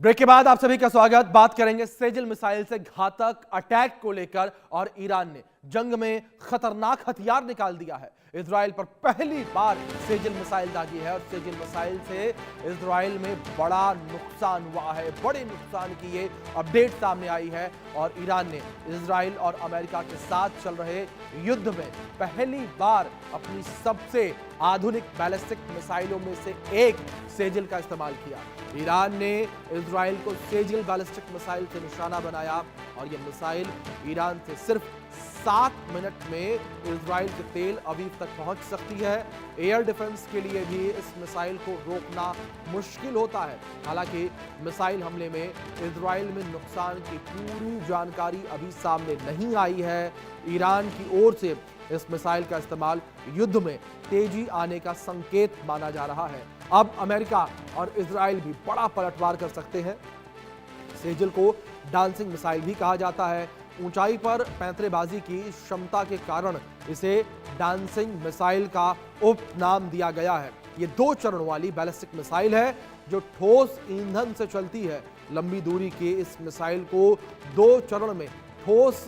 Break के बाद आप सभी का स्वागत। बात करेंगे सेजल मिसाइल से घातक अटैक को लेकर। और ईरान ने जंग में खतरनाक हथियार निकाल दिया है। इजराइल पर पहली बार सेजल मिसाइल दागी है और सेजल मिसाइल से इजराइल में बड़ा नुकसान हुआ है। बड़े नुकसान की ये अपडेट सामने आई है और ईरान ने इजराइल और अमेरिका के साथ चल रहे युद्ध में पहली बार अपनी सबसे आधुनिक बैलिस्टिक मिसाइलों में से एक सेजल का इस्तेमाल किया। ईरान ने इजराइल को सेजल बैलिस्टिक मिसाइल से निशाना बनाया और यह मिसाइल ईरान से सिर्फ 7 मिनट में इजराइल के तेल अवीव तक पहुंच सकती है। एयर डिफेंस के लिए भी इस मिसाइल को रोकना मुश्किल होता है। हालांकि मिसाइल हमले में इजराइल में नुकसान की पूरी जानकारी अभी सामने नहीं आई है। ईरान की ओर से इस मिसाइल का इस्तेमाल युद्ध में तेजी आने का संकेत माना जा रहा है। अब अमेरिका और इजराइल भी बड़ा पलटवार कर सकते हैं। सेजल को डांसिंग मिसाइल भी कहा जाता है। ऊंचाई पर पैंतरेबाजी की क्षमता के कारण इसे डांसिंग मिसाइल का उपनाम दिया गया है। ये 2 चरण वाली बैलिस्टिक मिसाइल है जो ठोस ईंधन से चलती है। लंबी दूरी के इस मिसाइल को 2 चरण में ठोस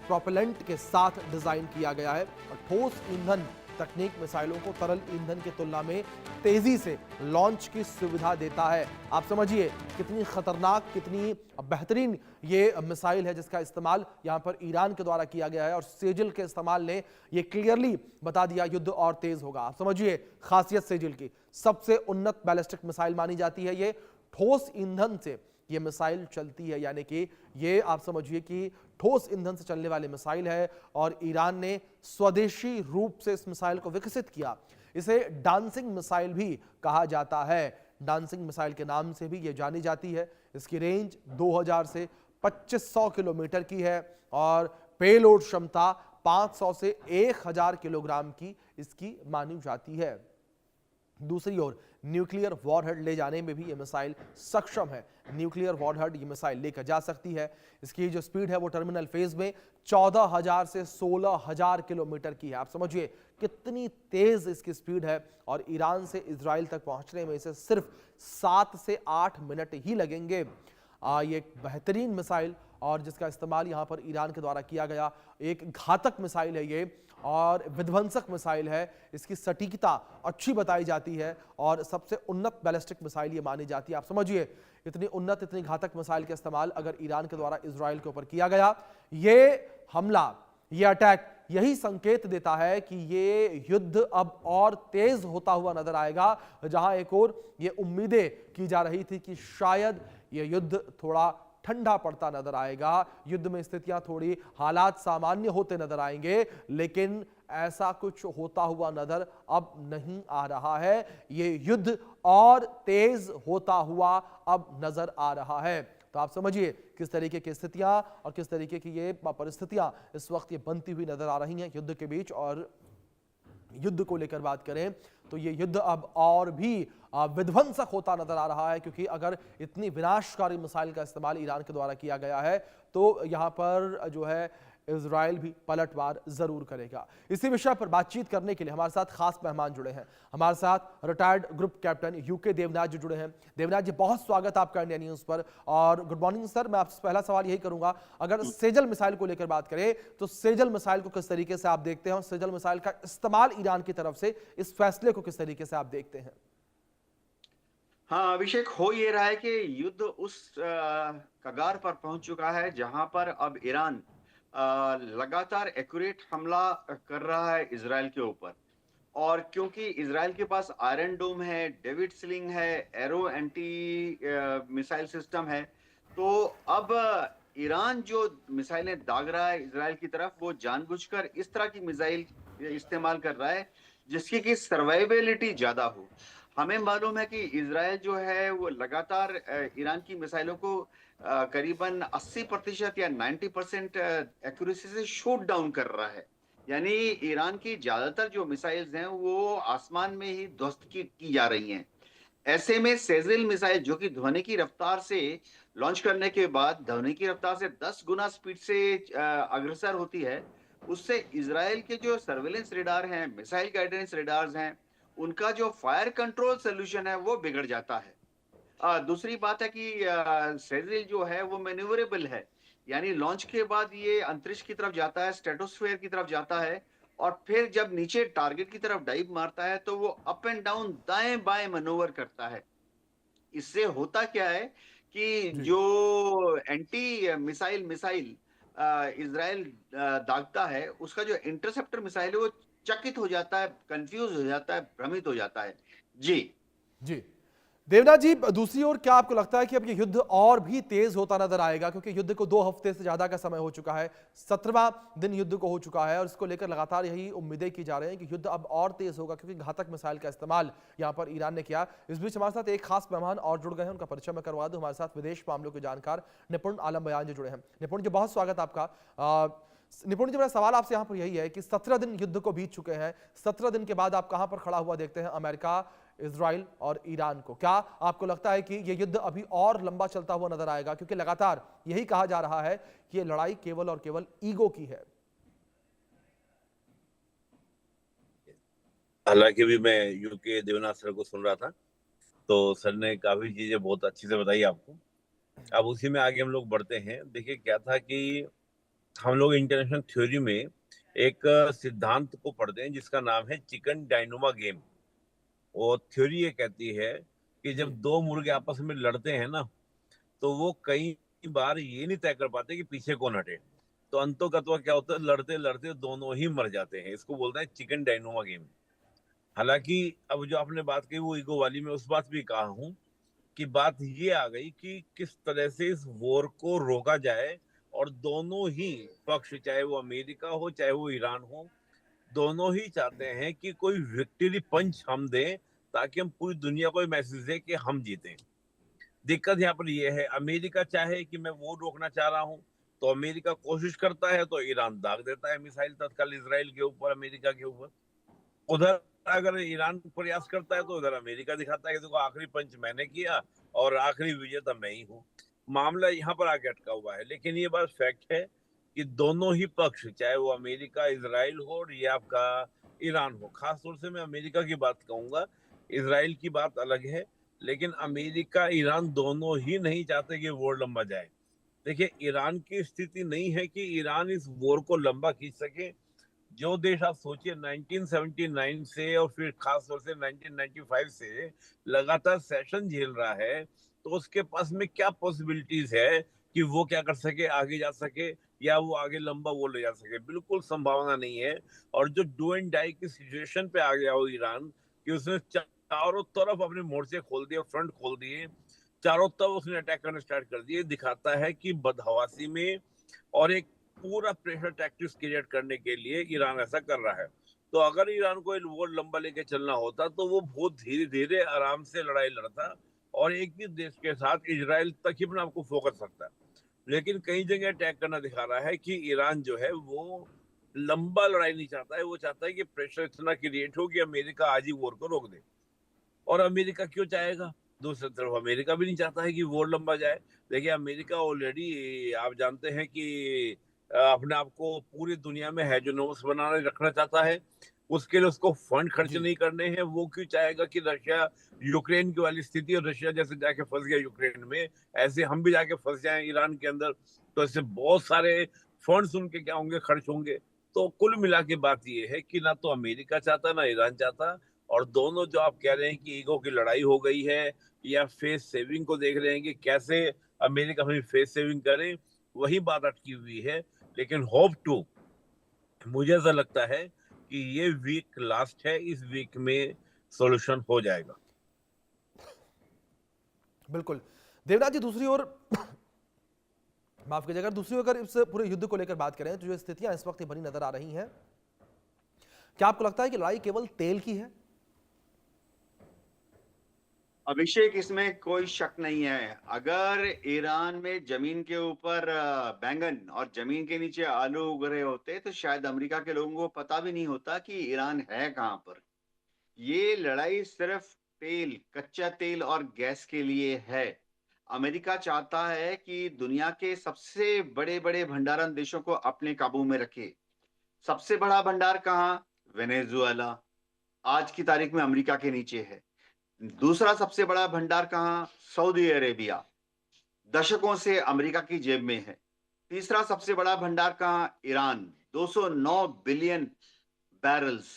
प्रोपेलेंट के साथ डिजाइन किया गया है और ठोस ईंधन तकनीक मिसाइलों को तरल ईंधन की तुलना में तेजी से लॉन्च की सुविधा देता है। आप समझिए कितनी खतरनाक, कितनी बेहतरीन ये मिसाइल है जिसका इस्तेमाल यहां पर ईरान के द्वारा किया गया है। और सेजल के इस्तेमाल ने ये क्लियरली बता दिया युद्ध और तेज होगा। आप समझिए खासियत सेजल की, सबसे उन्नत बैलिस्टिक मिसाइल मानी जाती है। ये ठोस ईंधन से ये मिसाइल चलती है, यानी कि ये आप समझिए कि ठोस ईंधन से चलने वाली मिसाइल है और ईरान ने स्वदेशी रूप से इस मिसाइल को विकसित किया। इसे डांसिंग मिसाइल भी कहा जाता है। डांसिंग मिसाइल के नाम से भी ये जानी जाती है। इसकी रेंज 2000 से 2500 किलोमीटर की है और पेलोड क्षमता 500 से 1000 किलोग्राम की इसकी मानी जाती है। दूसरी ओर न्यूक्लियर वॉरहेड ले जाने में भी यह मिसाइल सक्षम है। न्यूक्लियर वॉरहेड ये मिसाइल लेकर जा सकती है। इसकी जो स्पीड है वो टर्मिनल फेज में 14,000 से 16,000 किलोमीटर की है। आप समझिए कितनी तेज इसकी स्पीड है और ईरान से इजराइल तक पहुंचने में इसे सिर्फ 7 से 8 मिनट ही लगेंगे। ये एक बेहतरीन मिसाइल और जिसका इस्तेमाल यहां पर ईरान के द्वारा किया गया एक घातक मिसाइल है ये और विध्वंसक मिसाइल है। इसकी सटीकता अच्छी बताई जाती है और सबसे उन्नत बैलिस्टिक मिसाइल ये मानी जाती है। आप समझिए इतनी उन्नत, इतनी घातक मिसाइल का इस्तेमाल अगर ईरान के द्वारा इजराइल के ऊपर किया गया, ये हमला, ये अटैक यही संकेत देता है कि ये युद्ध अब और तेज होता हुआ नजर आएगा। जहां एक और ये उम्मीदें की जा रही थी कि शायद ये युद्ध थोड़ा ठंडा पड़ता नजर आएगा, युद्ध में स्थितियां थोड़ी, हालात सामान्य होते नजर आएंगे, लेकिन ऐसा कुछ होता हुआ नजर अब नहीं आ रहा है। ये युद्ध और तेज होता हुआ अब नजर आ रहा है। तो आप समझिए किस तरीके की स्थितियां और किस तरीके की ये परिस्थितियां इस वक्त ये बनती हुई नजर आ रही हैं युद्ध के बीच। और युद्ध को लेकर बात करें तो ये युद्ध अब और भी विध्वंसक होता नजर आ रहा है, क्योंकि अगर इतनी विनाशकारी मिसाइल का इस्तेमाल ईरान के द्वारा किया गया है तो यहां पर जो है इजराइल भी पलटवार जरूर करेगा। इसी विषय पर बातचीत करने के लिए हमारे साथ खास मेहमान जुड़े हैं। हमारे साथ retired group captain UK Devnath ji जुड़े हैं। देवनाथ जी, बहुत स्वागत आपका इंडिया न्यूज पर और गुड मॉर्निंग सर। मैं आपसे पहला सवाल यही करूंगा, अगर सेजल मिसाइल को लेकर बात करें तो सेजल मिसाइल को किस तरीके से आप देखते हैं और सेजल मिसाइल का इस्तेमाल ईरान की तरफ से इस फैसले को किस तरीके से आप देखते हैं? हाँ अभिषेक, हो ये रहा है कि युद्ध उस कगार पर पहुंच चुका है जहां पर अब ईरान लगातार एक्यूरेट हमला कर रहा है इजराइल के ऊपर। और क्योंकि इजराइल के पास आयरन डोम है, डेविड स्लिंग है, एरो एंटी मिसाइल सिस्टम है, तो अब ईरान जो मिसाइलें दाग रहा है इजराइल की तरफ, वो जानबूझकर इस तरह की मिसाइल इस्तेमाल कर रहा है जिसकी की सर्वाइवेबिलिटी ज्यादा हो। हमें मालूम है कि इजराइल जो है वो लगातार ईरान की मिसाइलों को करीबन 80% या 90% एक्यूरेसी से शूट डाउन कर रहा है। यानी ईरान की ज्यादातर जो मिसाइल्स हैं वो आसमान में ही ध्वस्त की जा रही हैं। ऐसे में सेजल मिसाइल जो कि ध्वनि की रफ्तार से लॉन्च करने के बाद ध्वनि की रफ्तार से 10 गुना स्पीड से अग्रसर होती है, उससे इजराइल के जो सर्वेलेंस रेडार हैं, मिसाइल गाइडेंस रेडार्स हैं, उनका जो फायर कंट्रोल सोल्यूशन है वो बिगड़ जाता है। दूसरी बात है कि सेजिल जो है वो मैन्यूवरेबल है। यानी लॉन्च के बाद ये अंतरिक्ष की तरफ जाता है, स्ट्रेटोस्फेयर की तरफ जाता है और फिर जब नीचे टारगेट की तरफ डाइव मारता है तो वो अप एंड डाउन दाएँ-बाएँ मैनूवर करता है। इससे होता क्या है कि जी जो एंटी मिसाइल मिसाइल इज़राइल दागता है, उसका जो इंटरसेप्टर मिसाइल है वो चकित हो जाता है, कन्फ्यूज़ हो जाता है, भ्रमित हो जाता है। जी। जी देवनाथ जी, दूसरी ओर क्या आपको लगता है कि अब ये युद्ध और भी तेज होता नजर आएगा, क्योंकि युद्ध को 2 हफ्ते से ज्यादा का समय हो चुका है, 17वां दिन युद्ध को हो चुका है और इसको लेकर लगातार यही उम्मीदें की जा रही हैं कि युद्ध अब और तेज होगा, क्योंकि घातक मिसाइल का इस्तेमाल यहां पर ईरान ने किया। इस बीच हमारे साथ एक खास मेहमान और जुड़ गए हैं, उनका परिचय मैं करवा दूं। हमारे साथ विदेश मामलों के जानकार निपुण आलम बयान जी जुड़े हैं। निपुण जी, बहुत स्वागत आपका। निपुण जी, मेरा सवाल आपसे यहाँ पर यही है कि 17 दिन युद्ध को बीत चुके हैं, 17 दिन के बाद आप कहां पर खड़ा हुआ देखते हैं अमेरिका, इजराइल और ईरान को? क्या आपको लगता है कि यह युद्ध अभी और लंबा चलता हुआ नजर आएगा, क्योंकि लगातार यही कहा जा रहा है कि यह लड़ाई केवल और केवल ईगो की है? हालांकि भी मैं यूके देवनाथ सर को सुन रहा था, तो सर ने काफी चीजें बहुत अच्छी से बताई आपको। अब उसी में आगे हम लोग बढ़ते हैं। देखिए क्या था कि हम लोग इंटरनेशनल थ्योरी में एक सिद्धांत को पढ़ते हैं जिसका नाम है चिकन डायनोमा गेम। और थ्योरी ये कहती है कि जब जी दो मुर्गे आपस में लड़ते हैं ना, तो वो कई बार ये नहीं तय कर पाते कि पीछे कौन हटे। तो अंतोगत्वा क्या होता है, लड़ते लड़ते दोनों ही मर जाते हैं। इसको बोलते हैं चिकन डायनोमा गेम। हालांकि अब जो आपने बात कही वो ईगो वाली, मैं उस बात भी कहा हूँ कि बात ये आ गई कि किस तरह से इस वॉर को रोका जाए। और दोनों ही पक्ष, चाहे वो अमेरिका हो चाहे वो ईरान हो, दोनों ही चाहते हैं कि कोई विक्ट्री पंच हम दें, ताकि हम पूरी दुनिया को मैसेज दें कि हम जीते। दिक्कत यहाँ पर यह है, अमेरिका चाहे कि मैं वो रोकना चाह रहा हूँ, तो अमेरिका कोशिश करता है तो ईरान दाग देता है मिसाइल तत्काल इसराइल के ऊपर, अमेरिका के ऊपर। उधर अगर ईरान प्रयास करता है तो उधर अमेरिका दिखाता है कि देखो आखिरी पंच मैंने किया और आखिरी विजेता मैं ही हूँ। मामला यहाँ पर आके अटका हुआ है। लेकिन ये बात फैक्ट है कि दोनों ही पक्ष, चाहे वो अमेरिका इसराइल हो या आपका ईरान हो, खासतौर से मैं अमेरिका की बात कहूंगा, इसराइल की बात अलग है, लेकिन अमेरिका ईरान दोनों ही नहीं चाहते कि वॉर लंबा जाए। देखिए ईरान की स्थिति नहीं है कि ईरान इस वॉर को लंबा खींच सके। जो देश आप सोचिए 1979 से और फिर खास तौर से 1995 से लगातार सेशन झेल रहा है, तो उसके पास में क्या पॉसिबिलिटीज है कि वो क्या कर सके, आगे जा सके या वो आगे लंबा वो ले जा सके? बिल्कुल संभावना नहीं है। और जो डू एंड डाई की सिचुएशन पे आ गया हो ईरान, कि उसने चारों तरफ अपने मोर्चे खोल दिए, फ्रंट खोल दिए, चारों तरफ उसने अटैक करना स्टार्ट कर दिए, दिखाता है कि बदहवासी में और एक पूरा प्रेशर टैक्टिक्स क्रिएट करने के लिए ईरान ऐसा कर रहा है। तो अगर ईरान को वो लंबा लेके चलना होता तो वो बहुत धीरे धीरे आराम से लड़ाई लड़ता और एक ही देश के साथ इजराइल तक ही अपने आपको फोकस रखता है। लेकिन कई जगह अटैक करना दिखा रहा है कि ईरान जो है वो लंबा लड़ाई नहीं चाहता है। वो चाहता है कि प्रेशर इतना क्रिएट हो कि अमेरिका आज ही वॉर को रोक दे। और अमेरिका क्यों चाहेगा? दूसरी तरफ अमेरिका भी नहीं चाहता है कि वॉर लंबा जाए। देखिए अमेरिका ऑलरेडी आप जानते हैं कि अपने आप को पूरी दुनिया में हेजोनोमस बनाने रखना चाहता है। उसके लिए उसको फंड खर्च जी नहीं करने हैं। वो क्यों चाहेगा कि रशिया यूक्रेन की वाली स्थिति, और रशिया जैसे जाके फंस गया यूक्रेन में, ऐसे हम भी जाके फंस जाएं ईरान के अंदर, तो ऐसे बहुत सारे फंड्स उनके क्या होंगे, खर्च होंगे। तो कुल मिला के बात ये है कि ना तो अमेरिका चाहता ना ईरान चाहता। और दोनों जो आप कह रहे हैं कि ईगो की लड़ाई हो गई है या फेस सेविंग को देख रहे हैं कि कैसे अमेरिका अपनी फेस सेविंग करे, वही बात अटकी हुई है। लेकिन होप टू, मुझे ऐसा लगता है कि ये वीक लास्ट है, इस वीक में सॉल्यूशन हो जाएगा। बिल्कुल। देवनाथ जी, दूसरी ओर माफ कीजिएगा, दूसरी ओर अगर इस पूरे युद्ध को लेकर बात करें तो जो स्थितियां इस वक्त बनी नजर आ रही हैं, क्या आपको लगता है कि लड़ाई केवल तेल की है? अभिषेक, इसमें कोई शक नहीं है। अगर ईरान में जमीन के ऊपर बैंगन और जमीन के नीचे आलू उग रहे होते तो शायद अमेरिका के लोगों को पता भी नहीं होता कि ईरान है कहाँ पर। ये लड़ाई सिर्फ तेल, कच्चा तेल और गैस के लिए है। अमेरिका चाहता है कि दुनिया के सबसे बड़े बड़े भंडारण देशों को अपने काबू में रखे। सबसे बड़ा भंडार कहाँ? वेनेजुएला आज की तारीख में अमेरिका के नीचे है। दूसरा सबसे बड़ा भंडार कहाँ? सऊदी अरेबिया, दशकों से अमेरिका की जेब में है। तीसरा सबसे बड़ा भंडार कहाँ? Iran, 209 billion barrels.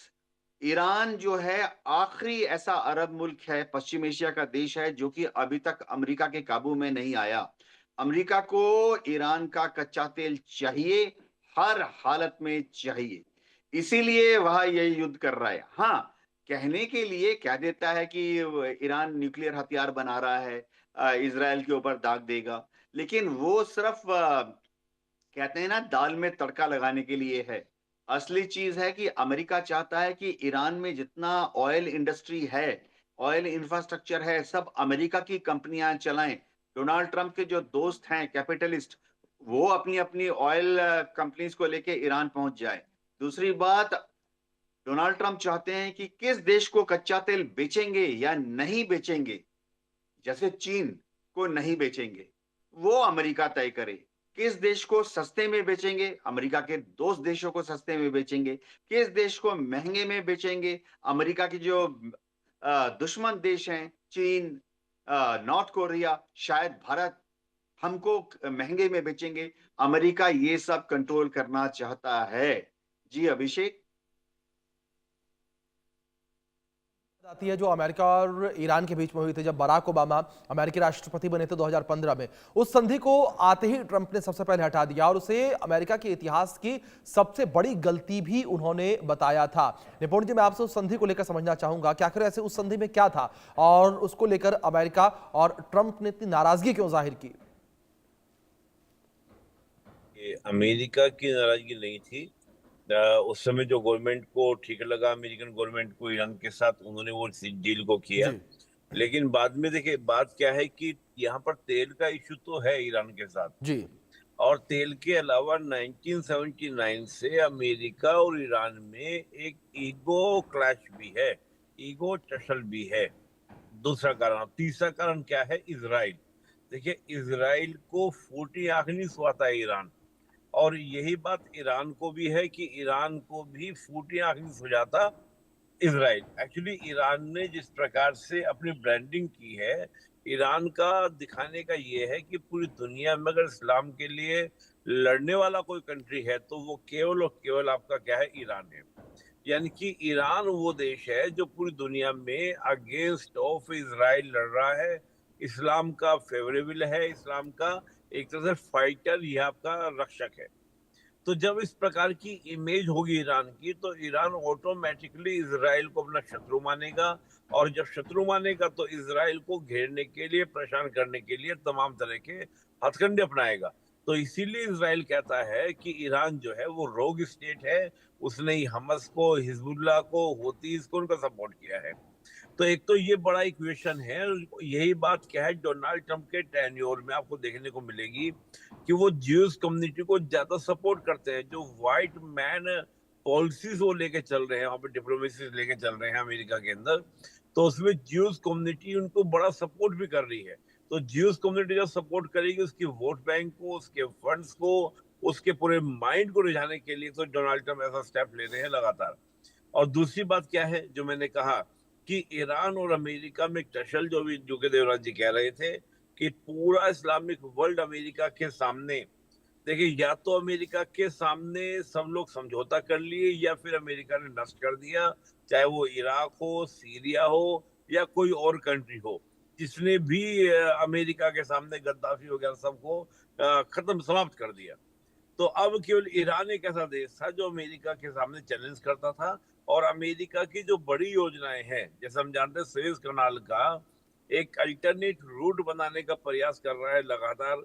ईरान जो है आखिरी ऐसा अरब मुल्क है, पश्चिम एशिया का देश है जो कि अभी तक अमेरिका के काबू में नहीं आया। अमेरिका को ईरान का कच्चा तेल चाहिए, हर हालत में चाहिए। इसीलिए वह ये युद्ध कर रहा है। हाँ, कहने के लिए कह देता है कि ईरान न्यूक्लियर हथियार बना रहा है, इज़राइल के ऊपर दाग देगा। लेकिन वो सिर्फ कहते हैं ना दाल में तड़का लगाने के लिए है। असली चीज है कि अमेरिका चाहता है कि ईरान में जितना ऑयल इंडस्ट्री है, ऑयल इंफ्रास्ट्रक्चर है, सब अमेरिका की कंपनियां चलाएं। डोनाल्ड ट्रंप के जो दोस्त हैं कैपिटलिस्ट, वो अपनी अपनी ऑयल कंपनीज को लेके ईरान पहुंच जाए। दूसरी बात, डोनाल्ड ट्रंप चाहते हैं कि किस देश को कच्चा तेल बेचेंगे या नहीं बेचेंगे, जैसे चीन को नहीं बेचेंगे, वो अमेरिका तय करे। किस देश को सस्ते में बेचेंगे, अमेरिका के दोस्त देशों को सस्ते में बेचेंगे। किस देश को महंगे में बेचेंगे, अमेरिका के जो दुश्मन देश हैं, चीन, नॉर्थ कोरिया, शायद भारत, हमको महंगे में बेचेंगे। अमेरिका ये सब कंट्रोल करना चाहता है। जी अभिषेक। आती है जो अमेरिका और ईरान के बीच में हुई थी जब बराक ओबामा अमेरिकी राष्ट्रपति बने थे 2015 में। उस संधि को आते ही ट्रंप ने सबसे पहले हटा दिया और उसे अमेरिका के इतिहास की सबसे बड़ी गलती भी उन्होंने बताया था। निपुण जी, मैं आपसे उस संधि को लेकर समझना चाहूंगा कि आखिर ऐसे उस संधि में क्या था और उसको लेकर अमेरिका और ट्रंप ने इतनी नाराजगी क्यों जाहिर की? ये अमेरिका की नाराजगी नहीं थी। उस समय जो गवर्नमेंट को ठीक लगा, अमेरिकन गवर्नमेंट को ईरान के साथ, उन्होंने वो डील को किया। जी लेकिन बाद में देखिए बात क्या है कि यहाँ पर तेल का इशू तो है ईरान के साथ, जी और तेल के अलावा 1979 से अमेरिका और ईरान में एक ईगो क्लैश भी है, ईगो टसल भी है। दूसरा कारण, तीसरा कारण क्या है? इजराइल। देखिए, इजराइल को फूटी आंख नहीं सुहाता है ईरान, और यही बात ईरान को भी है कि ईरान को भी फूटी आंख नहीं सुझाता इजराइल। एक्चुअली ईरान ने जिस प्रकार से अपनी ब्रांडिंग की है, ईरान का दिखाने का ये है कि पूरी दुनिया में अगर इस्लाम के लिए लड़ने वाला कोई कंट्री है तो वो केवल और केवल आपका क्या है? ईरान है। यानी कि ईरान वो देश है जो पूरी दुनिया में अगेंस्ट ऑफ इजराइल लड़ रहा है, इस्लाम का फेवरेबल है, इस्लाम का एक तरह से फाइटर, ये आपका रक्षक है। तो जब इस प्रकार की इमेज होगी ईरान की, तो ईरान ऑटोमेटिकली इजराइल को अपना शत्रु मानेगा, और जब शत्रु मानेगा तो इजराइल को घेरने के लिए, परेशान करने के लिए तमाम तरह के हथकंडे अपनाएगा। तो इसीलिए इजराइल कहता है कि ईरान जो है वो रोग स्टेट है, उसने ही हमस को, हिजबुल्लाह को, होतीज को उनका सपोर्ट किया है। तो एक तो ये बड़ा इक्वेशन है। यही बात क्या है, डोनाल्ड ट्रंप के टेन्योर में आपको देखने को मिलेगी कि वो ज्यूज कम्युनिटी को ज्यादा सपोर्ट करते हैं। जो व्हाइट मैन पॉलिसीज वो लेके चल रहे हैं, वहां पे डिप्लोमेसी लेके चल रहे हैं अमेरिका के अंदर, तो उसमें ज्यूज कम्युनिटी उनको बड़ा सपोर्ट भी कर रही है। तो ज्यूज कम्युनिटी जब सपोर्ट करेगी उसकी वोट बैंक को, उसके फंड्स को, उसके पूरे माइंड को रिझाने के लिए, तो डोनाल्ड ट्रंप ऐसा स्टेप ले रहे हैं लगातार। और दूसरी बात क्या है जो मैंने कहा कि ईरान और अमेरिका में टसल, जो भी जो के देवराज जी कह रहे थे कि पूरा इस्लामिक वर्ल्ड अमेरिका के सामने, देखिए या तो अमेरिका के सामने सब लोग समझौता कर लिए या फिर अमेरिका ने नष्ट कर दिया, चाहे वो इराक हो, सीरिया हो या कोई और कंट्री हो, जिसने भी अमेरिका के सामने गद्दाफी वगैरह सबको खत्म समाप्त कर दिया। तो अब केवल ईरान एक ऐसा देश था जो अमेरिका के सामने चैलेंज करता था, और अमेरिका की जो बड़ी योजनाएं हैं, जैसे हम जानते हैं सुएज कनाल का एक अल्टरनेट रूट बनाने का प्रयास कर रहा है लगातार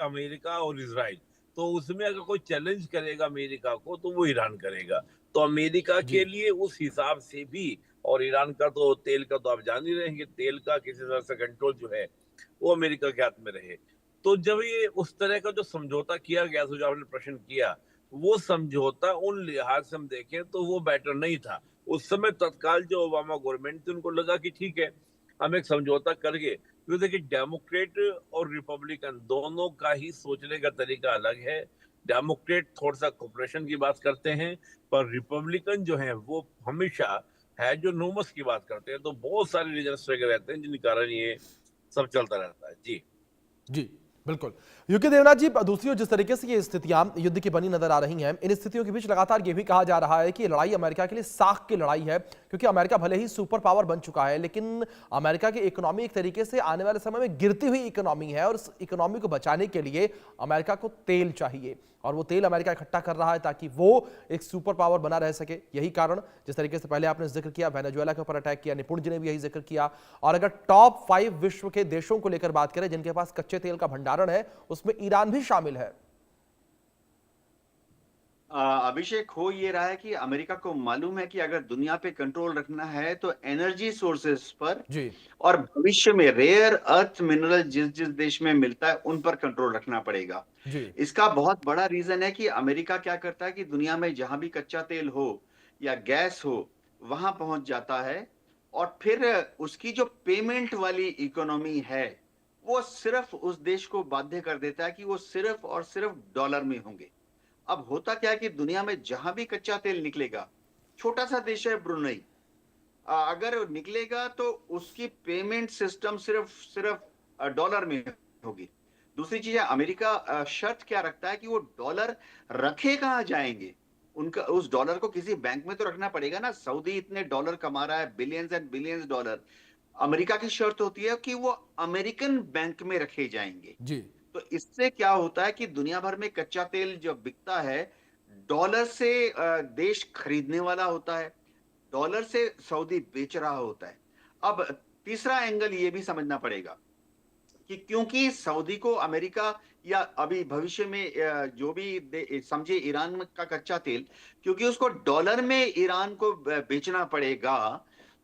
अमेरिका और इजराइल। तो उसमें अगर कोई चैलेंज करेगा अमेरिका को तो वो ईरान करेगा। तो अमेरिका जी के लिए उस हिसाब से भी, और ईरान का तो तेल का तो आप जान ही रहे हैं, तेल का किसी तरह से कंट्रोल जो है वो अमेरिका के हाथ में रहे। तो जब ये उस तरह का जो समझौता किया गया था, जो आपने प्रश्न किया, वो समझौता उन लिहाज से हम देखें तो वो बेटर नहीं था। उस समय तत्काल जो ओबामा गवर्नमेंट थी उनको लगा कि ठीक है, हम एक समझौता करके, क्योंकि देखिए डेमोक्रेट और रिपब्लिकन दोनों का ही सोचने का तरीका अलग है। डेमोक्रेट थोड़ा सा कोऑपरेशन की बात करते हैं, पर रिपब्लिकन जो है वो हमेशा हैड्रोनोमस की बात करते हैं, तो बहुत सारे रीजन रहते हैं जिनके कारण ये सब चलता रहता है। जी जी, बिल्कुल। यूके देवनाथ जी, दूसरी ओर जिस तरीके से ये स्थितियां युद्ध की बनी नजर आ रही हैं, इन स्थितियों के बीच लगातार ये भी कहा जा रहा है कि ये लड़ाई अमेरिका के लिए साख की लड़ाई है, क्योंकि अमेरिका भले ही सुपर पावर बन चुका है, लेकिन अमेरिका की इकोनॉमी एक तरीके से आने वाले समय में गिरती हुई इकोनॉमी है, और इस इकोनॉमी को बचाने के लिए अमेरिका को तेल चाहिए, और वो तेल अमेरिका इकट्ठा कर रहा है ताकि वो एक सुपर पावर बना रह सके। यही कारण, जिस तरीके से पहले आपने जिक्र किया, वेनेजुएला के ऊपर अटैक किया, निपुण जी ने भी यही जिक्र किया। और अगर टॉप 5 विश्व के देशों को लेकर बात करें जिनके पास कच्चे तेल का भंडारण है, उसमें ईरान भी शामिल है। अभिषेक, हो ये रहा है कि अमेरिका को मालूम है कि अगर दुनिया पे कंट्रोल रखना है तो एनर्जी सोर्सेस पर जी और भविष्य में रेयर अर्थ मिनरल जिस जिस देश में मिलता है उन पर कंट्रोल रखना पड़ेगा। जी इसका बहुत बड़ा रीजन है कि अमेरिका क्या करता है कि दुनिया में जहां भी कच्चा तेल हो या गैस हो वहां पहुंच जाता है, और फिर उसकी जो पेमेंट वाली इकोनॉमी है वो सिर्फ उस देश को बाध्य कर देता है कि वो सिर्फ और सिर्फ डॉलर में होंगे। अब होता क्या है कि दुनिया में जहां भी कच्चा तेल निकलेगा, छोटा सा देश है ब्रुनई, अगर निकलेगा तो उसकी पेमेंट सिस्टम सिर्फ सिर्फ डॉलर में होगी। दूसरी चीज है, अमेरिका शर्त क्या रखता है कि वो डॉलर रखे कहाँ जाएंगे। उनका उस डॉलर को किसी बैंक में तो रखना पड़ेगा ना। सऊदी इतने डॉलर कमा रहा है, billions and billions dollar. America की शर्त होती है कि वो अमेरिकन बैंक में रखे जाएंगे। जी तो इससे क्या होता है कि दुनिया भर में कच्चा तेल जो बिकता है, डॉलर से देश खरीदने वाला होता है, डॉलर से सऊदी बेच रहा होता है। अब तीसरा एंगल ये भी समझना पड़ेगा कि क्योंकि सऊदी को अमेरिका या अभी भविष्य में जो भी समझे ईरान का कच्चा तेल, क्योंकि उसको डॉलर में ईरान को बेचना पड़ेगा,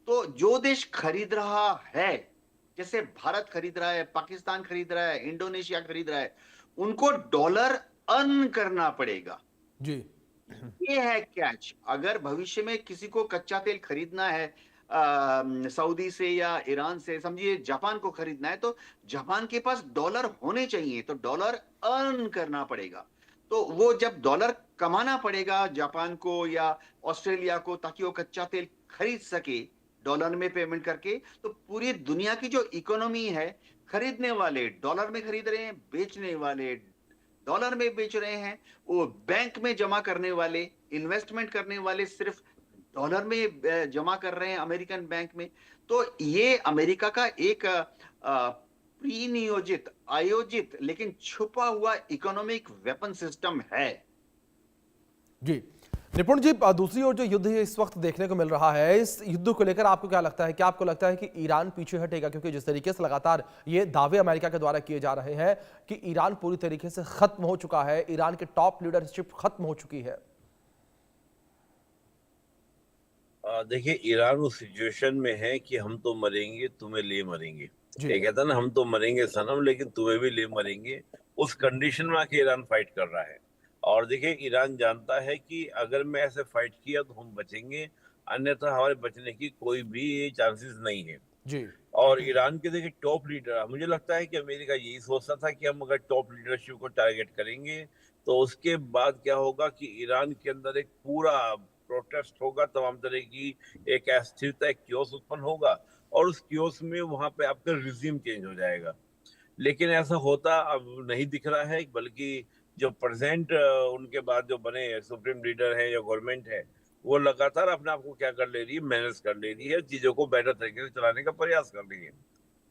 तो जो देश खरीद रहा है, जैसे भारत खरीद रहा है, पाकिस्तान खरीद रहा है, इंडोनेशिया खरीद रहा है, उनको डॉलर अर्न करना पड़ेगा। जी ये है कैच। अगर भविष्य में किसी को कच्चा तेल खरीदना है सऊदी से या ईरान से, समझिए जापान को खरीदना है, तो जापान के पास डॉलर होने चाहिए, तो डॉलर अर्न करना पड़ेगा। तो वो जब डॉलर कमाना पड़ेगा जापान को या ऑस्ट्रेलिया को ताकि वो कच्चा तेल खरीद सके डॉलर में पेमेंट करके, तो पूरी दुनिया की जो इकोनॉमी है, खरीदने वाले डॉलर में खरीद रहे हैं, बेचने वाले डॉलर में बेच रहे हैं, वो बैंक में जमा करने वाले, इन्वेस्टमेंट करने वाले सिर्फ डॉलर में जमा कर रहे हैं अमेरिकन बैंक में। तो ये अमेरिका का एक प्री नियोजित, आयोजित लेकिन छुपा हुआ इकोनॉमिक वेपन सिस्टम है। जी निपुण जी, दूसरी ओर जो युद्ध इस वक्त देखने को मिल रहा है, इस युद्ध को लेकर आपको क्या लगता है? क्या आपको लगता है कि ईरान पीछे हटेगा? क्योंकि जिस तरीके से लगातार ये दावे अमेरिका के द्वारा किए जा रहे हैं कि ईरान पूरी तरीके से खत्म हो चुका है, ईरान की टॉप लीडरशिप खत्म हो चुकी है। देखिए, ईरान उस सिचुएशन में है कि हम तो मरेंगे, तुम्हें ले मरेंगे। जी ये कहता ना, हम तो मरेंगे सनम, लेकिन तुम्हें भी ले मरेंगे। उस कंडीशन में आके ईरान फाइट कर रहा है। और देखिए, ईरान जानता है कि अगर मैं ऐसे फाइट किया तो हम बचेंगे, अन्यथा हमारे बचने की कोई भी चांसेस नहीं है। जी और ईरान के देखिए टॉप लीडर, मुझे लगता है कि अमेरिका यही सोचता था कि हम अगर टॉप लीडरशिप को टारगेट करेंगे तो उसके बाद क्या होगा कि ईरान के अंदर एक पूरा प्रोटेस्ट होगा, तमाम तरह की एक अस्थिरता, एक क्योस उत्पन्न होगा, और उस क्योस में वहां पे आपका रिजीम चेंज हो जाएगा। लेकिन ऐसा होता अब नहीं दिख रहा है, बल्कि जो प्रेजेंट उनके बाद जो बने सुप्रीम लीडर है या गवर्नमेंट है, वो लगातार अपने आप को क्या कर ले रही है, मैनेज कर ले रही है, चीजों को बेटर तरीके से चलाने का प्रयास कर रही है।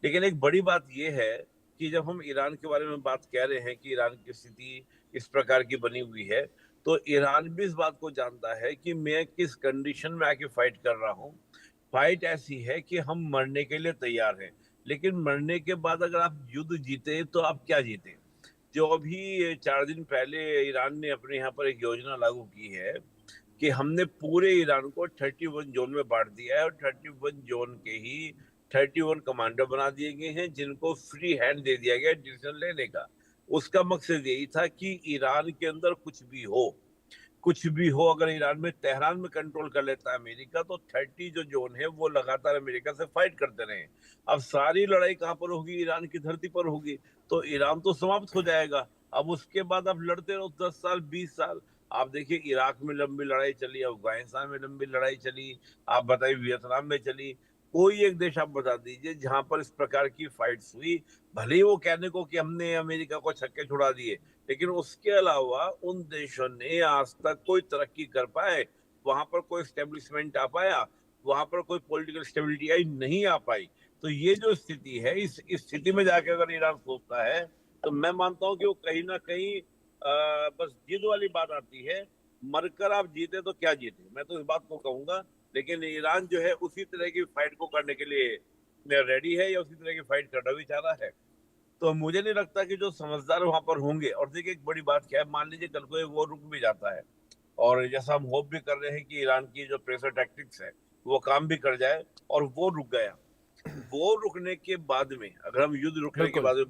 लेकिन एक बड़ी बात यह है कि जब हम ईरान के बारे में बात कह रहे हैं कि ईरान की स्थिति इस प्रकार की बनी हुई है, तो ईरान भी इस बात को जानता है कि मैं किस कंडीशन में आके फाइट कर रहा हूँ। फाइट ऐसी है कि हम मरने के लिए तैयार हैं, लेकिन मरने के बाद अगर आप युद्ध जीते तो आप क्या जीते। जो अभी 4 दिन पहले ईरान ने अपने यहाँ पर एक योजना लागू की है कि हमने पूरे ईरान को 31 जोन में बांट दिया है, और 31 जोन के ही 31 कमांडर बना दिए गए हैं, जिनको फ्री हैंड दे दिया गया डिसीजन लेने का। उसका मकसद यही था कि ईरान के अंदर कुछ भी हो, अगर ईरान में तेहरान में कंट्रोल कर लेता है अमेरिका, तो 30 जो जोन है वो लगातार अमेरिका से फाइट करते रहे। अब सारी लड़ाई कहाँ पर होगी? ईरान की धरती पर होगी। तो ईरान तो समाप्त हो जाएगा। अब उसके बाद आप लड़ते रहो 10 साल 20 साल, आप देखिए इराक में लंबी लड़ाई चली, अफगानिस्तान में लंबी लड़ाई चली, आप बताइए वियतनाम में चली, कोई एक देश आप बता दीजिए जहां पर इस प्रकार की फाइट्स हुई। भले ही वो कहने को कि हमने अमेरिका को छक्के छुड़ा दिए, लेकिन उसके अलावा उन देशों ने आज तक कोई तरक्की कर पाए, वहां पर कोई स्टेब्लिशमेंट आ पाया, वहां पर कोई पॉलिटिकल स्टेबिलिटी आई नहीं आ पाई। तो ये जो स्थिति है, इस स्थिति में जाके अगर ईरान सोचता है, तो मैं मानता हूं कि वो कहीं ना कहीं बस जिद वाली बात आती है, मरकर आप जीते तो क्या जीते, मैं तो इस बात को कहूंगा। लेकिन ईरान जो है उसी तरह की फाइट को करने के लिए रेडी है, या उसी तरह की फाइट करना भी चाह रहा है। तो मुझे नहीं लगता कि जो समझदार वहां पर होंगे। और देखिए एक बड़ी बात क्या है, मान लीजिए कल को ये वो रुक भी जाता है, और जैसा हम होप भी कर रहे हैं कि ईरान की जो प्रेशर टैक्टिक्स है वो काम भी कर जाए, और वो रुक गया, वो रुकने के बाद में, अगर हम युद्ध रुकने के बिल्कुल। बाद में